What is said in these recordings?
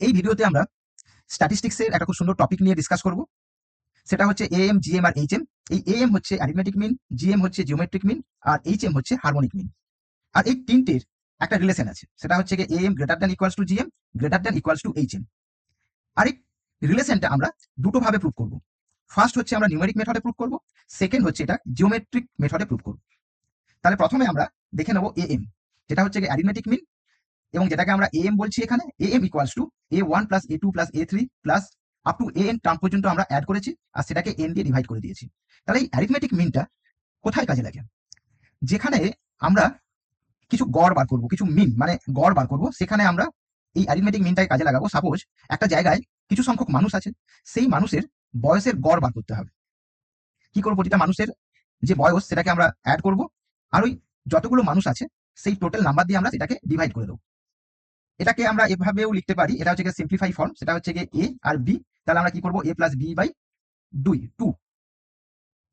এই ভিডিওতে আমরা স্ট্যাটিস্টিক্সের একটা খুব সুন্দর টপিক নিয়ে ডিসকাস করব। সেটা হচ্ছে এএম, জিএম আর এইচএম। এই এএম হচ্ছে অ্যারিথমেটিক মিন, জিএম হচ্ছে জিওমেট্রিক মিন, আর এইচএম হচ্ছে হারমোনিক মিন। আর এই তিনটের একটা রিলেশন আছে, সেটা হচ্ছে AM greater than equals to GM, greater than equals to HM. আর এই রিলেশনটা আমরা দুটো ভাবে প্রুভ করব। ফার্স্ট হচ্ছে আমরা নিউমেরিক মেথডে প্রুভ করব, সেকেন্ড হচ্ছে এটা জিওমেট্রিক মেথডে প্রুভ করব। তাহলে প্রথমে আমরা দেখে নেব এএম, যেটা হচ্ছে অ্যারিথমেটিক মিন, এবং যেটাকে আমরা এএম বলছি। এখানে am equals to A1 plus A2 plus A3 plus up two N term পর্যন্ত আমরা অ্যাড করেছি, আর সেটাকে এন দিয়ে ডিভাইড করে দিয়েছি। তাহলে এই অ্যারিথমেটিক মিনটা কোথায় কাজে লাগে? যেখানে আমরা কিছু গড় বার করব, কিছু মিন মানে গড় বার করব, সেখানে আমরা এই অ্যারিথমেটিক মিনটাই কাজে লাগাবো। সাপোজ একটা জায়গায় কিছু সংখ্যক মানুষ আছে, সেই মানুষের বয়সের গড় বার করতে হবে। কি করবো? প্রতিটা মানুষের যে বয়স সেটাকে আমরা অ্যাড করব, আর ওই যতগুলো মানুষ আছে সেই টোটাল নাম্বার দিয়ে আমরা সেটাকে ডিভাইড করে দেবো। এটাকে আমরা এভাবেও লিখতে পারি, এটা হচ্ছে সিম্পলিফাই ফর্ম, সেটা হচ্ছে এ আর বি। তাহলে আমরা কি করবো? এ প্লাস বি বাই 2।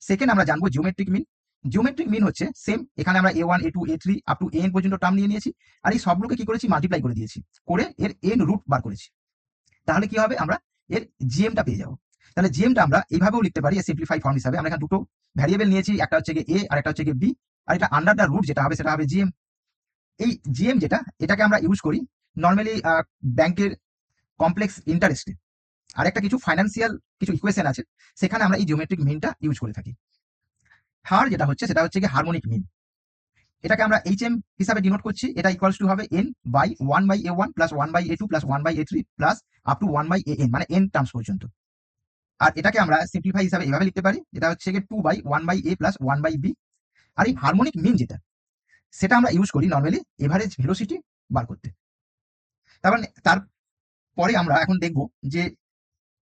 সেকেন্ড আমরা জানবো জিওমেট্রিক মিন। জিওমেট্রিক মিন হচ্ছে সেম, এখানে আমরা A1 A2 A3 up to N পর্যন্ত টার্ম নিয়ে নিয়েছি, আর এই সবগুলোকে কি করেছি? মাল্টিপ্লাই করে দিয়েছি, করে এর এন রুট বার করেছি। তাহলে কি হবে? আমরা এর জিএমটা পেয়ে যাবো। তাহলে জিএমটা আমরা এইভাবেও লিখতে পারি, সিম্পলিফাই ফর্ম হিসাবে। আমরা এখানে দুটো ভ্যারিয়েবল নিয়েছি, একটা হচ্ছে এ আর একটা হচ্ছে বি, আর এটা আন্ডার দ্য রুট যেটা হবে সেটা হবে জিএম। এই জিএম যেটা, এটাকে আমরা ইউজ করি নর্মালি ব্যাংকের কমপ্লেক্স ইন্টারেস্টে, আর একটা কিছু ফাইন্যান্সিয়াল কিছু ইকুয়েশন আছে, সেখানে আমরা এই জিওমেট্রিক মিনটা ইউজ করে থাকি। থার্ড যেটা হচ্ছে সেটা হচ্ছে হারমোনিক মিন। এটাকে আমরা এইচএম হিসাবে ডিনোট করছি। এটা ইকুয়ালস টু হবে N by 1/A1 plus 1/A2 plus 1/A3 plus up to 1/AN, মানে এন টার্মস পর্যন্ত। আর এটাকে আমরা সিম্পলিফাই হিসাবে এভাবে লিখতে পারি, যেটা হচ্ছে 2/1/A প্লাস 1/B। আর এই হারমোনিক মিন যেটা, সেটা আমরা ইউজ করি নর্মালি এভারেজ ভেলোসিটি বার করতে। তারপরে আমরা এখন দেখব যে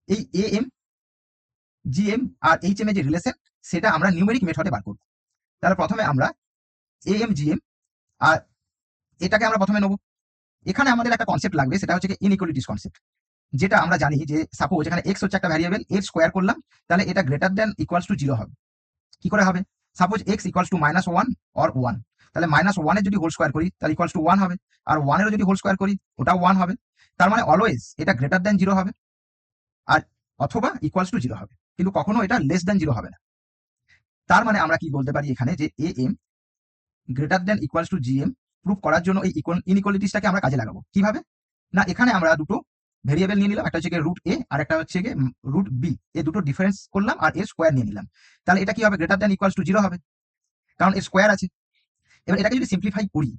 এই এএম, জিএম আর এইচএম এর যে রিলেশন, সেটা আমরা নিউমেরিক মেথডে বার করব। তাহলে প্রথমে আমরা এএম, জিএম, আর এটাকে আমরা প্রথমে নেব। এখানে আমাদের একটা কনসেপ্ট লাগবে, সেটা হচ্ছে ইনইকুয়ালিটিস কনসেপ্ট। যেটা আমরা জানি যে সাপোজ এখানে এক্স হচ্ছে একটা ভ্যারিয়েবল, এর স্কোয়ার করলাম, তাহলে এটা গ্রেটার দ্যান ইকুয়ালস টু 0 হবে। কি করে হবে? Suppose x equals to -1 or 1, তাহলে -1 এর যদি হোল স্কোয়ার করি তাহলে ইকুয়ালস টু 1 হবে, আর 1 এরও যদি হোল স্কোয়ার করি ওটাও 1 হবে। তার মানে অলওয়েজ এটা গ্রেটার দ্যান 0 হবে, আর অথবা ইকুয়ালস টু 0 হবে, কিন্তু কখনো এটা লেস দ্যান 0 হবে না। তার মানে আমরা কি বলতে পারি এখানে, যে A M greater than equals to GM prove করার জন্য এই ইনইকুয়ালিটিসটাকে আমরা কাজে লাগাবো। কিভাবে? না, এখানে আমরা দুটো ভেরিয়েবল নিয়ে নিলাম, একটা হচ্ছে রুট এ আর একটা হচ্ছে রুট বি। এই দুটো ডিফারেন্স করলাম আর এর স্কোয়ার নিয়ে নিলাম। তাহলে এটা কি হবে? গ্রেটার দ্যান ইকুয়ালস টু 0 হবে, কারণ এর স্কোয়ার আছে। এবার এটাকে যদি সিম্পলিফাই করি,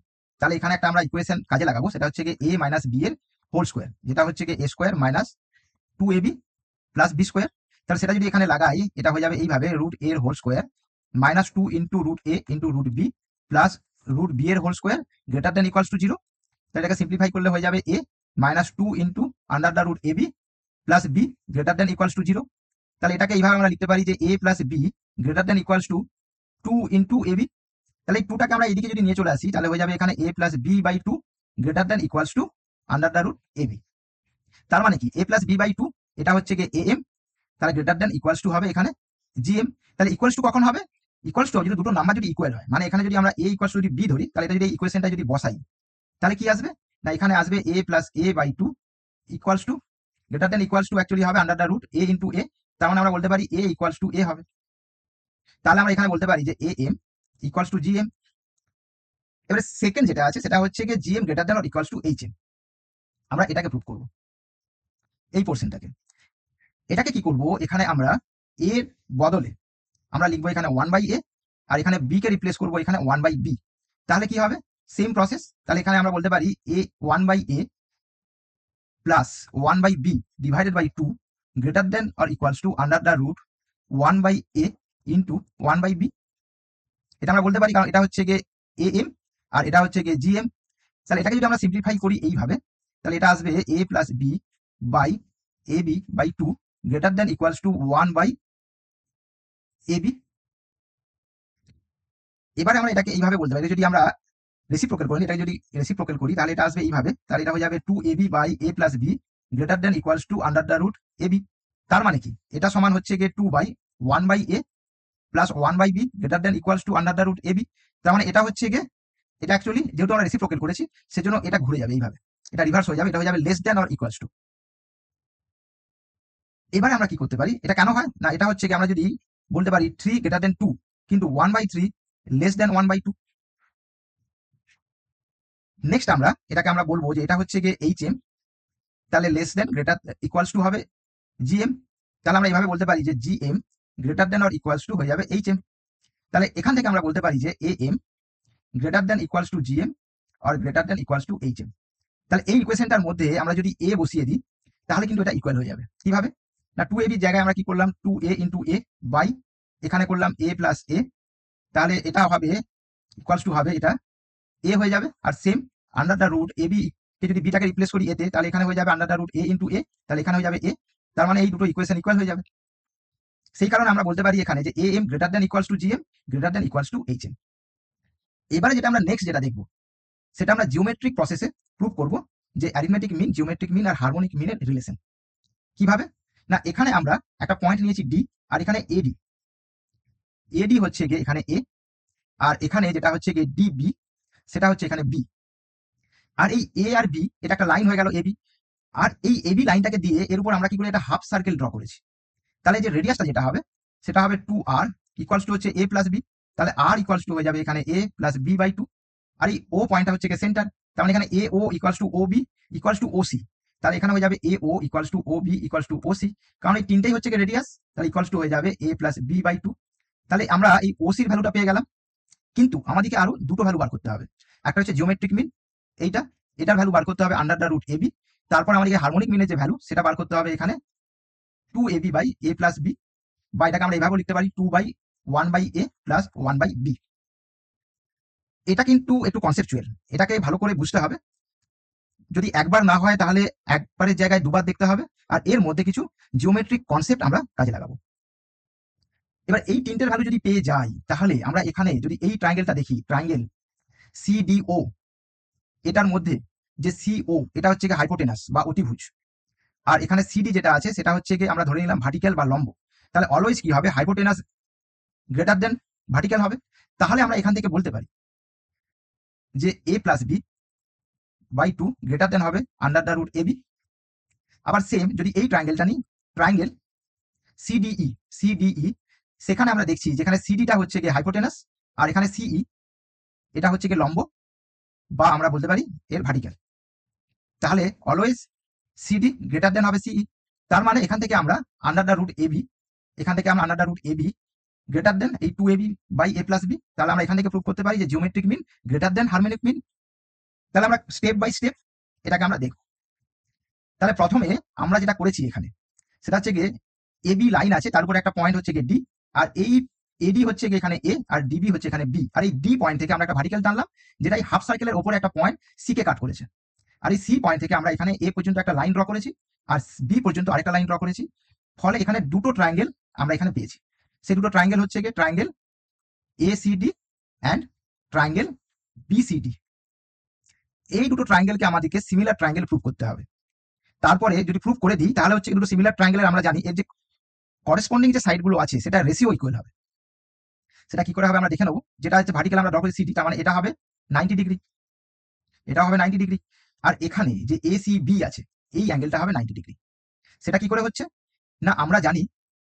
তাহলে এখানে একটা আমরা ইকুয়েশন কাজে লাগাবো, সেটা হচ্ছে এ মাইনাস বি এর হোল স্কোয়ার, যেটা হচ্ছে a square minus 2ab plus b square. তাহলে সেটা যদি এখানে লাগাই, এটা হয়ে যাবে এইভাবে, রুট এর whole square minus 2 into root a into root b plus root b এর whole square greater than equals to 0। তাহলে এটাকে সিম্পলিফাই করলে হয়ে যাবে a minus 2 into under the root A b plus B greater than equals to 0। তাহলে এটাকে এইভাবে আমরা লিখতে পারি যে a plus B greater than equals to 2 into a B. তাহলে এই 2টাকে আমরা এদিকে যদি নিয়ে চলে আসি, তাহলে হয়ে যাবে এখানে a plus b by 2 greater than equals to under the root A b. তার মানে কি? এ প্লাস বি বাই 2 এটা হচ্ছে এ এম, তাহলে গ্রেটার দ্যান ইকুয়ালস টু হবে এখানে জিএম। তাহলে ইকুয়ালস টু কখন হবে? ইকুয়ালস টু যদি দুটো নাম্বার যদি ইকুয়াল হয়, মানে এখানে যদি আমরা এ ইকুয়ালস টু যদি বি ধরি, তাহলে এটা যদি ইকুয়েশনটা যদি বসাই, তাহলে কি আসবে? না, এখানে আসবে a plus a by 2 equals to greater than equals to actually হবে under the root a into a. তার মানে আমরা বলতে পারি এ ইকুয়ালস টু এ হবে। তাহলে আমরা এখানে বলতে পারি যে A M equals to GM. এবারে সেকেন্ড যেটা আছে সেটা হচ্ছে GM greater than or equals to H M. আমরা এটাকে প্রুভ করবো, এই পোর্শনটাকে। এটাকে কি করব? এখানে আমরা এর বদলে আমরা লিখবো এখানে 1/a, আর এখানে বি কে রিপ্লেস করবো এখানে 1/b। তাহলে কি হবে? Same process. তাহলে এখানে আমরা বলতে পারি A 1/a plus 1/b divided by 2 greater then or equals to under the root 1/a into 1/b। এটা আমরা বলতে পারি কারণ এটা হচ্ছে এ এম আর এটা হচ্ছে জিএম। তাহলে এটাকে যদি আমরা সিম্পলিফাই করি এইভাবে, তাহলে এটা আসবে a plus b by a b by 2 greater then equals to 1/ab। এবারে আমরা এটাকে এইভাবে বলতে পারি, যদি আমরা রেসিপ্রোকাল করি, এটাকে যদি রেসিপ্রোকাল করি, তাহলে এটা আসবে এইভাবে। তাহলে এটা হয়ে যাবে 2ab by a plus B greater then equals to under the root ab। তার মানে কি? এটা সমান হচ্ছে 2/1/a plus 1/b greater then equals to under the root ab। তার মানে এটা হচ্ছে এটা অ্যাকচুয়ালি যেহেতু আমরা রেসিপ্রোকাল করেছি, সেজন্য এটা ঘুরে যাবে এইভাবে, এটা রিভার্স হয়ে যাবে, এটা হয়ে যাবে less than or equals two. এবারে আমরা কি করতে পারি, এটা কেন হয় না, এটা হচ্ছে কি আমরা যদি বলতে পারি 3 গ্রেটার দেন 2 কিন্তু 1/3 লেস দেন 1/2। নেক্সট আমরা এটাকে আমরা বলবো যে এটা হচ্ছে গিয়ে HM, তাহলে less than greater equals to হবে GM। তাহলে আমরা এইভাবে বলতে পারি যে GM greater then or equals to হয়ে যাবে HM। তাহলে এখান থেকে আমরা বলতে পারি যে AM greater than equals two GM or greater than equals two HM। তাহলে এই ইকুয়েশনটার মধ্যে আমরা যদি A বসিয়ে দিই তাহলে কিন্তু এটা ইকুয়াল হয়ে যাবে। কিভাবে না, 2AB জায়গায় আমরা কি করলাম 2A ইন্টু A বাই এখানে করলাম A প্লাস A, তাহলে এটা হবে ইকুয়ালস টু হবে এটা A হয়ে যাবে। আর same under the root AB কে যদি বিটাকে রিপ্লেস করি এতে, তাহলে এখানে হয়ে যাবে under the root A into A, তাহলে এখানে হয়ে যাবে A। তার মানে এই দুটো ইকুয়েশন ইকুয়াল হয়ে যাবে। সেই কারণে আমরা বলতে পারি এখানে যে AM greater than equals two GM greater than equals two HM। এবারে যেটা আমরা নেক্সট যেটা দেখবো সেটা আমরা জিওমেট্রিক প্রসেসে প্রুভ করব যে অ্যারিথমেটিক মিন, জিওমেট্রিক মিন আর হারমোনিক মিনের রিলেশন কিভাবে। না, এখানে আমরা একটা পয়েন্ট নিয়েছি D আর এখানে AD। AD হচ্ছে গিয়ে এখানে A আর এখানে যেটা হচ্ছে গিয়ে DB সেটা হচ্ছে এখানে B। আর এই A আর B এটা একটা লাইন হয়ে গেল AB। আর এই AB লাইনটাকে দিয়ে এর উপর আমরা কি করে একটা হাফ সার্কেল ড্র করেছি। তাহলে যে রেডিয়াসটা যেটা হবে সেটা হবে 2R ইকুয়ালস টু হচ্ছে A প্লাস B। তাহলে R ইকুয়ালস টু হয়ে যাবে এখানে A প্লাস B/2। আর এই ও পয়েন্টটা হচ্ছে গিয়ে সেন্টার, তার মানে এখানে AO equals to OB equals to OC। তাহলে এখানে হয়ে যাবে AO equals to OB equals to OC, কারণ এই তিনটেই হচ্ছে গিয়ে রেডিয়াস, তাহলে ইকুয়ালস টু হয়ে যাবে A প্লাস B/2। তাহলে আমরা এই OC-র ভ্যালুটা পেয়ে গেলাম, কিন্তু আমাদেরকে আরো দুটো ভ্যালু বার করতে হবে। একটা হচ্ছে জিওমেট্রিক মিন, এইটা এটার ভ্যালু বার করতে হবে আন্ডার দ্য রুট AB। তারপর আমাদেরকে হারমোনিক মিনের যে ভ্যালু সেটা বার করতে হবে এখানে 2AB by A plus B, বা এটাকে আমরা এইভাবে লিখতে পারি 2/1/A প্লাস 1/B। এটা কিন্তু একটু কনসেপচুয়াল, এটাকে ভালো করে বুঝতে হবে। যদি একবার না হয় তাহলে একবারের জায়গায় দুবার দেখতে হবে, আর এর মধ্যে কিছু জিওমেট্রিক কনসেপ্ট আমরা কাজে লাগাবো। এবার এই তিনটের ভ্যালু যদি পেয়ে যাই তাহলে আমরা এখানে যদি এই ট্রায়াঙ্গেলটা দেখি, ট্রায়াঙ্গেল CDO, এটার মধ্যে যে CO এটা হচ্ছে গিয়ে হাইপোটেনাস বা অতিভুজ, আর এখানে CD যেটা আছে সেটা হচ্ছে গিয়ে আমরা ধরে নিলাম ভার্টিক্যাল বা লম্ব। তাহলে অলওয়েজ কি হবে, হাইপোটেনাস গ্রেটার দেন ভার্টিক্যাল হবে। তাহলে আমরা এখান থেকে বলতে পারি যে A plus B/2 greater than হবে আন্ডার দ্য রুট AB। আবার সেম যদি এই ট্রায়াঙ্গেলটা নিই, ট্রায়াঙ্গেল CDE, সেখানে আমরা দেখছি যেখানে CDটা হচ্ছে গিয়ে হাইপোটেনাস আর এখানে CE এটা হচ্ছে গিয়ে লম্ব, বা আমরা বলতে পারি এর ভার্টিক্যাল। তাহলে অলওয়েজ CD গ্রেটার দেন হবে CE। তার মানে এখান থেকে আমরা আন্ডার দ্য রুট AB, এখান থেকে আমরা under the root AB greater then এই 2AB by A plus B। তাহলে আমরা এখান থেকে প্রুভ করতে পারি যে geometric mean greater then harmonic mean. তাহলে আমরা স্টেপ বাই স্টেপ এটাকে আমরা দেখব। তাহলে প্রথমে আমরা যেটা করেছি এখানে সেটা হচ্ছে গিয়ে AB লাইন আছে, তার উপরে একটা পয়েন্ট হচ্ছে গিয়ে D, আর এই AD হচ্ছে গিয়ে এখানে A আর DB হচ্ছে এখানে B। আর এই D পয়েন্ট থেকে আমরা একটা ভার্টিক্যাল টানলাম যেটা এই হাফ সার্কেলের উপরে একটা পয়েন্ট C কে কাট করেছে। আর এই C পয়েন্ট থেকে আমরা এখানে A পর্যন্ত একটা লাইন ড্র করেছি আর B পর্যন্ত আরেকটা লাইন ড্র করেছি। ফলে এখানে দুটো ট্রায়াঙ্গেল আমরা এখানে পেয়েছি। সেই দুটো ট্রায়াঙ্গেল হচ্ছে গিয়ে triangle ACD and triangle BCD। এই দুটো ট্রায়াঙ্গেলকে আমাদেরকে সিমিলার ট্রায়াঙ্গেল প্রুভ করতে হবে। তারপরে যদি প্রুভ করে দিই তাহলে হচ্ছে দুটো সিমিলার ট্রায়াঙ্গেলের আমরা জানি এর যে করেসপন্ডিং যে সাইডগুলো আছে সেটা রেশিও ইকুয়াল হবে। সেটা কি করে হবে আমরা দেখে নেবো। যেটা হচ্ছে ভার্টিক্যাল আমরা ড্র করি CD, তার মানে এটা হবে 90 ডিগ্রি, এটা হবে 90 ডিগ্রি। আর এখানে যে ACB আছে এই অ্যাঙ্গেলটা হবে 90 ডিগ্রি। সেটা কি করে হচ্ছে না, আমরা জানি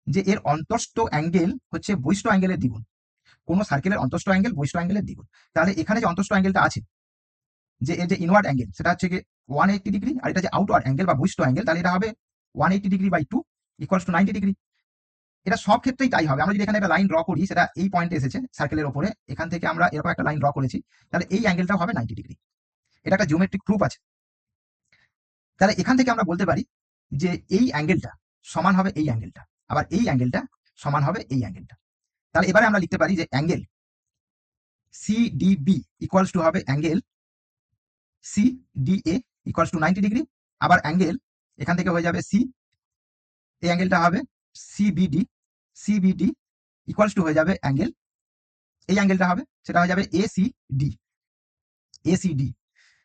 যে এর অন্তস্থ অ্যাঙ্গেল হচ্ছে বহিষ্ঠ অ্যাঙ্গেলের দ্বিগুণ। কোন সার্কেলের অন্তস্থ অ্যাঙ্গেল বহিষ্ঠ অ্যাঙ্গেলের দ্বিগুণ। তাহলে এখানে যে অন্তস্থ অ্যাঙ্গেলটা আছে যে এর যে ইনওয়ার্ড অ্যাঙ্গেল সেটা হচ্ছে কি 180 ডিগ্রি, আর এটা যে আউটওয়ার্ড অ্যাঙ্গেল বা বহিষ্ঠ অ্যাঙ্গেল তাহলে এটা হবে 180 degree by 2 equals to 90 degree. এটা সব ক্ষেত্রেই তাই হবে। আমরা যদি এখানে একটা লাইন ড্র করি, সেটা এই পয়েন্টে এসেছে সার্কেলের উপরে, এখান থেকে আমরা এরকম একটা লাইন ড্র করেছি, তাহলে এই অ্যাঙ্গেলটা হবে 90 ডিগ্রি। এটা একটা জিওমেট্রিক প্রুফ আছে। তাহলে এখান থেকে আমরা বলতে পারি যে এই অ্যাঙ্গেলটা সমান হবে এই অ্যাঙ্গেলটা, আবার এই অ্যাঙ্গেলটা সমান হবে এই অ্যাঙ্গেলটা। তাহলে এবারে আমরা লিখতে পারি যে অ্যাঙ্গেল CDB ইকুয়ালস টু হবে angle CDA equals to 90 degree. আবার অ্যাঙ্গেল এখান থেকে হয়ে যাবে C, এই অ্যাঙ্গেলটা হবে CBD ইকুয়ালস টু হয়ে যাবে অ্যাঙ্গেল, এই অ্যাঙ্গেলটা হবে সেটা হয়ে যাবে ACD।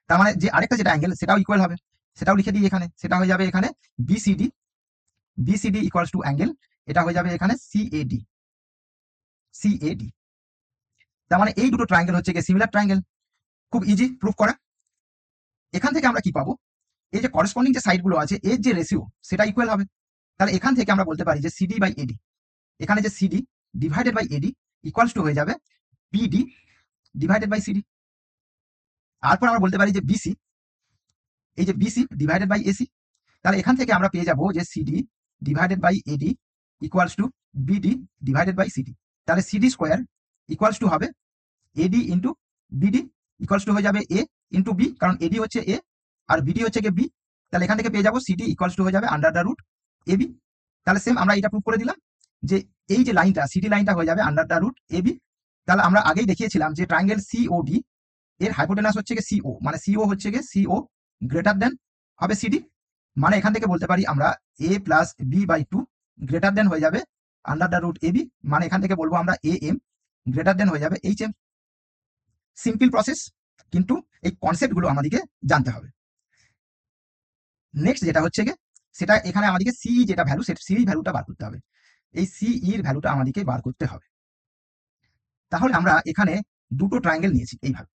তার মানে যে আরেকটা যেটা অ্যাঙ্গেল সেটাও ইকুয়াল হবে, সেটাও লিখে দিই এখানে, সেটা হয়ে যাবে এখানে BCD ইকুয়ালস টু অ্যাঙ্গেল, এটা হয়ে যাবে এখানে CAD। তার মানে এই দুটো ট্রায়াঙ্গেল হচ্ছে গিয়ে সিমিলার ট্রায়াঙ্গেল। খুব ইজি প্রুফ করা। এখান থেকে আমরা কি পাবো, এই যে করেসপন্ডিং যে সাইডগুলো আছে এর যে রেশিও সেটা ইকুয়াল হবে। তাহলে এখান থেকে আমরা বলতে পারি যে সিডি বাই এডি, এখানে যে CD divided by AD equals to হয়ে যাবে বিডি ডিভাইডেড বাই সিডি। তারপর আমরা বলতে পারি যে বিসি, এই যে বিসি ডিভাইডেড বাই এসি। তাহলে এখান থেকে আমরা পেয়ে যাব যে CD divided by AD equals to BD divided by CD. তাহলে সিডি স্কোয়ার ইকুয়ালস টু হবে AD into BD equals to হয়ে যাবে এ ইন্টু বি, কারণ এডি হচ্ছে এ আর বিডি হচ্ছে বি। তাহলে এখান থেকে পেয়ে যাবো সিডি ইকুয়ালস টু হয়ে যাবে under the root A B. তাহলে সেম আমরা এটা প্রুভ করে দিলাম যে এই যে লাইনটা সিডি লাইনটা হয়ে যাবে under the root A B. তাহলে আমরা আগেই দেখিয়েছিলাম যে ট্রায়াঙ্গেল সিওডি এর হাইপোটেনাস হচ্ছে গিয়ে সিও, মানে সিও হচ্ছে গিয়ে সিও গ্রেটার দেন হবে সিডি। মানে এখান থেকে বলতে পারি আমরা a plus b by two greater than হয়ে যাবে under the root A b. মানে এখান থেকে বলবো আমরা এ এম গ্রেটার দেন হয়ে যাবে এইচ এম। সিম্পল প্রসেস, কিন্তু এই কনসেপ্টগুলো আমাদেরকে জানতে হবে। নেক্সট যেটা হচ্ছে গিয়ে সেটা এখানে আমাদেরকে সিই যেটা ভ্যালু, সেটা সিই ভ্যালুটা বার করতে হবে। এই সিইর ভ্যালুটা আমাদেরকে বার করতে হবে। তাহলে আমরা এখানে দুটো ট্রায়াঙ্গেল নিয়েছি এইভাবে।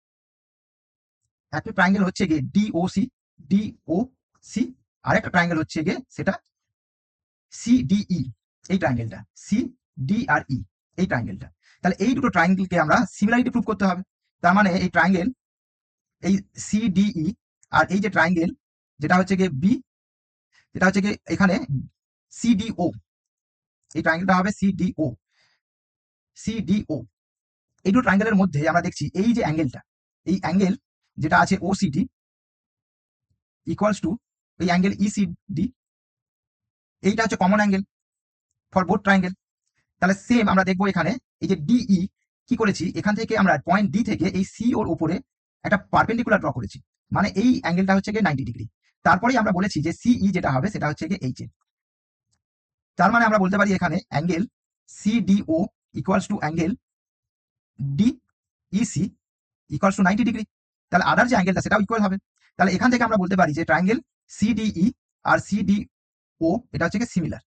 একটা ট্রায়াঙ্গেল হচ্ছে গিয়ে ডিওসি ডিওসি, আরেকটা ট্রায়াঙ্গেল হচ্ছে গিয়ে সেটা সিডিই, এই ট্রায়াঙ্গেলটা সিডিআরই এই ট্রায়াঙ্গেলটা। তাহলে এই দুটো ট্রায়াঙ্গেলকে আমরা সিমিলারিটি প্রুভ করতে হবে। তার মানে এই ট্রায়াঙ্গেল এই সিডিই আর এই যে ট্রায়াঙ্গেল যেটা হচ্ছে গিয়ে বি, যেটা হচ্ছে গিয়ে এখানে সিডিও, এই ট্রায়াঙ্গেলটা হবে সিডিও সিডিও। এই দুটো ট্রায়াঙ্গেলের মধ্যে আমরা দেখছি এই যে অ্যাঙ্গেলটা, এই অ্যাঙ্গেল যেটা আছে ওসিডি ইকুয়ালস টু এই অ্যাঙ্গেল ইসিডি, এইটা হচ্ছে common angle for both triangle. তাহলে সেম আমরা দেখবো এখানে এই যে ডিই কি করেছি, এখান থেকে আমরা পয়েন্ট ডি থেকে এই সি ওর উপরে একটা পারপেন্ডিকুলার ড্র করেছি, মানে এই অ্যাঙ্গেলটা হচ্ছে গিয়ে 90 ডিগ্রি। তারপরেই আমরা বলেছি যে সিই যেটা হবে সেটা হচ্ছে গিয়ে এইচ এ। তার মানে আমরা বলতে পারি এখানে angle সিডিও equals to angle Dec equals to 90 degree. তাহলে আদার যে অ্যাঙ্গেলটা সেটাও ইকুয়াল হবে। তাহলে এখান থেকে আমরা বলতে পারি যে ট্রায়াঙ্গেল সিডিই আর সিডিও এটা হচ্ছে গিয়ে সিমিলার।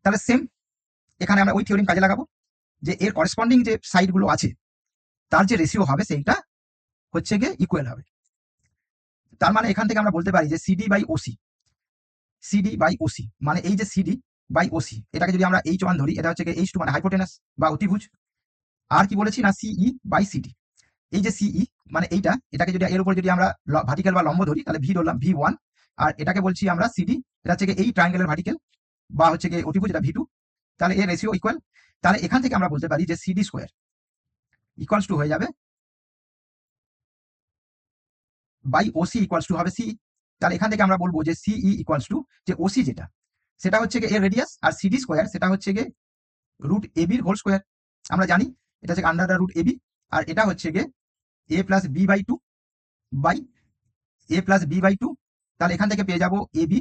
তাহলে সেম এখানে আমরা ওই থিওরিম কাজে লাগাবো যে এর করেসপন্ডিং যে সাইডগুলো আছে তার যে রেশিও হবে সেইটা হচ্ছে গিয়ে ইকুয়াল হবে। তার মানে এখান থেকে আমরা বলতে পারি যে CD by OC, CD by OC মানে এই যে সিডি বাই ওসি, এটাকে যদি আমরা এইচ ওয়ান ধরি, এটা হচ্ছে এইচ টু মানে হাইপোটেনাস বা অতিভুজ। আর কি বলেছি না সিই বাই সিডি, এই যে সিই মানে এইটা, এটাকে যদি এর উপর যদি আমরা ভার্টিক্যাল বা লম্ব ধরি তাহলে ভি ধরলাম ভি ওয়ান, আর এটাকে বলছি আমরা সিডি, এটা হচ্ছে এই ট্রায়াঙ্গেলের ভার্টিক্যাল বা হচ্ছে গিয়ে অতিভুজ, এটা ভি টু। তাহলে এর রেশিও ইকুয়াল। তাহলে এখান থেকে আমরা বলতে পারি যে সিডি স্কোয়ার ইকুয়ালস টু হয়ে যাবে বাই ওসি ইকুয়ালস টু হবে সিই। তাহলে এখান থেকে আমরা বলবো যে সিই ইকুয়ালস টু যে ওসি যেটা সেটা হচ্ছে গিয়ে এর রেডিয়াস, আর সিডি স্কোয়ার সেটা হচ্ছে গিয়ে রুট এ বির হোল স্কোয়ার। আমরা জানি এটা হচ্ছে under the root A b, আর এটা হচ্ছে গিয়ে a plus b by two by A plus b by two. তাহলে এখান থেকে পেয়ে যাবো a b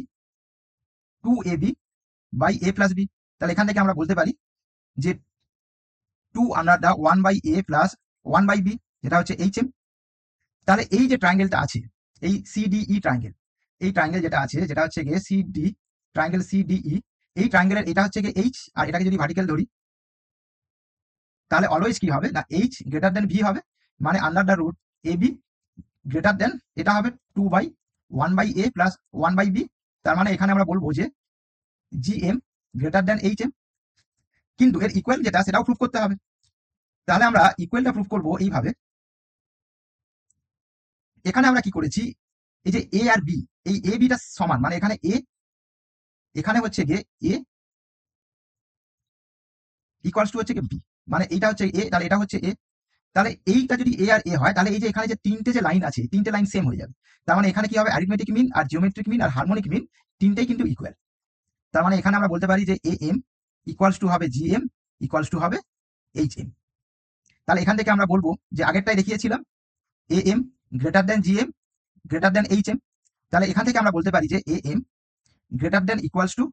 two a b by A plus b. তাহলে এখান থেকে আমরা বলতে পারি যে two under the one by A plus one by b, যেটা হচ্ছে এইচ এম। তাহলে এই যে ট্রায়াঙ্গেলটা আছে এই সিডিই ট্রায়াঙ্গেল, এই ট্রায়াঙ্গেল যেটা আছে যেটা হচ্ছে গিয়ে সিডি ট্রায়াঙ্গেল সিডিই, এই ট্রায়াঙ্গেলের এটা হচ্ছে গিয়ে এইচ, আর এটাকে যদি ভার্টিক্যাল ধরি তাহলে অলওয়েজ কি হবে না এইচ গ্রেটার দেন ভি হবে, মানে under the root A B greater then এটা হবে two by one by A plus one by B. তার মানে এখানে আমরা বলবো যে G M greater then H M, কিন্তু এর ইকুয়াল যেটা সেটাও প্রুভ করতে হবে। তাহলে আমরা ইকুয়ালটা প্রুভ করবো এইভাবে। এখানে আমরা কি করেছি, এই যে এ আর বি, এই এ বিটা সমান, মানে এখানে এ, এখানে হচ্ছে গিয়ে এ ইকুয়ালস টু হচ্ছে গিয়ে বি, মানে এইটা হচ্ছে এ, তাহলে এটা হচ্ছে এ। তাহলে এইটা যদি এ আর এ হয় তাহলে এই যে এখানে যে তিনটে যে লাইন আছে তিনটে লাইন সেম হয়ে যাবে। তার মানে এখানে কি হবে অ্যারিথমেটিক মিন আর জিওমেট্রিক মিন আর হারমোনিক মিন তিনটেই কিন্তু ইকুয়াল। তার মানে এখানে আমরা বলতে পারি যে এ এম ইকুয়ালস টু হবে জি এম ইকুয়ালস টু হবে এইচ এম। তাহলে এখান থেকে আমরা বলবো যে আগেরটাই দেখিয়েছিলাম A M greater then G M greater then H M. তাহলে এখান থেকে আমরা বলতে পারি যে A M greater then equals to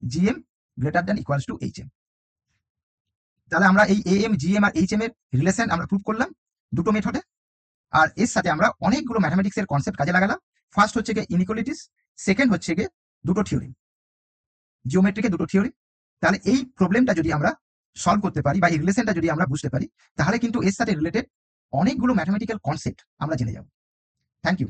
G M greater then equals to H M. তাহলে আমরা এই এ এম জি এম আর এইচ এম এর রিলেশন আমরা প্রুভ করলাম দুটো মেথডে, আর এর সাথে আমরা অনেকগুলো ম্যাথমেটিক্স এর কনসেপ্ট কাজে লাগালাম। ফার্স্ট হচ্ছে গিয়ে ইনইকুয়ালিটিস, সেকেন্ড হচ্ছে গিয়ে দুটো থিওরি, জিওমেট্রিকে দুটো থিওরি। তাহলে এই প্রবলেমটা যদি আমরা সলভ করতে পারি বা এই রিলেশনটা যদি আমরা বুঝতে পারি তাহলে কিন্তু এর সাথে রিলেটেড অনেকগুলো ম্যাথমেটিক্যাল কনসেপ্ট আমরা জেনে যাব। Thank you.